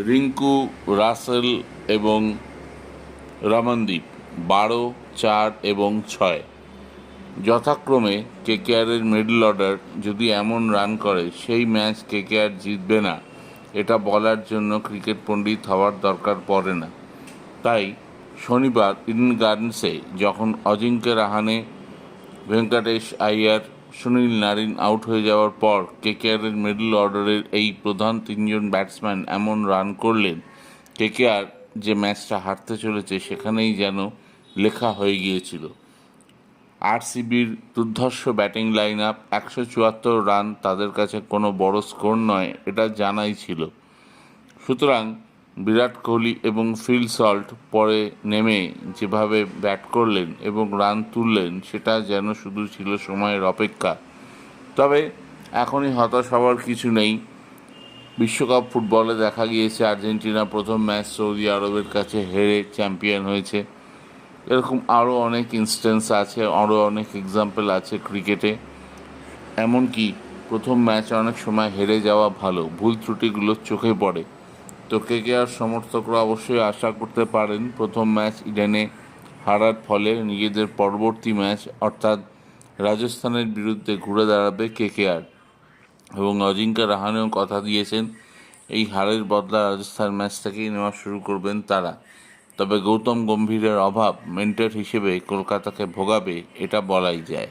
রিঙ্কু, রাসেল এবং রমনদীপ 12, 4 এবং 6 যথাক্রমে। কেকেআরের মিডল অর্ডার যদি এমন রান করে সেই ম্যাচ কেকেআর জিতবে না, এটা বলার জন্য ক্রিকেট পণ্ডিত হওয়ার দরকার পড়ে না। তাই শনিবার ইডেন গার্ডেন্সে যখন অজিঙ্ক্য রাহানে, ভেঙ্কটেশ আইয়ার, সুনীল নারিন আউট হয়ে যাওয়ার পর কেকেআরের মিডল অর্ডারের এই প্রধান তিনজন ব্যাটসম্যান এমন রান করলেন, কেকেআর যে ম্যাচটা হারতে চলেছে সেখানেই যেন লেখা হয়ে গিয়েছিল। আরসিবির দুর্ধর্ষ ব্যাটিং লাইন আপ, 174 রান তাদের কাছে কোনো বড় স্কোর নয়, এটা জানাই ছিল। সুতরাং বিরাট কোহলি এবং ফিল সল্ট পরে নেমে যেভাবে ব্যাট করলেন এবং রান তুললেন, সেটা যেন শুধু ছিল সময়ের অপেক্ষা। তবে এখনই হতাশ হওয়ার কিছু নেই। বিশ্বকাপ ফুটবলে দেখা গিয়েছে আর্জেন্টিনা প্রথম ম্যাচ সৌদি আরবের কাছে হেরে চ্যাম্পিয়ন হয়েছে। এরকম আরও অনেক ইনস্ট্যান্স আছে, আরও অনেক এক্সাম্পল আছে ক্রিকেটে। এমনকি প্রথম ম্যাচ অনেক সময় হেরে যাওয়া ভালো, ভুল ত্রুটিগুলো চোখে পড়ে। তো কেকেআর সমর্থকরা অবশ্যই আশা করতে পারেন প্রথম ম্যাচ ইডেনে হারার ফলে নিজেদের পরবর্তী ম্যাচ অর্থাৎ রাজস্থানের বিরুদ্ধে ঘুরে দাঁড়াবে কেকেআর। এবং অজিঙ্ক্য রাহানেও কথা দিয়েছেন এই হারের বদলা রাজস্থান ম্যাচ থেকেই নেওয়া শুরু করবেন তারা। তবে গৌতম গম্ভীরের অভাব মেন্টর হিসেবে কলকাতাকে ভোগাবে, এটা বলাই যায়।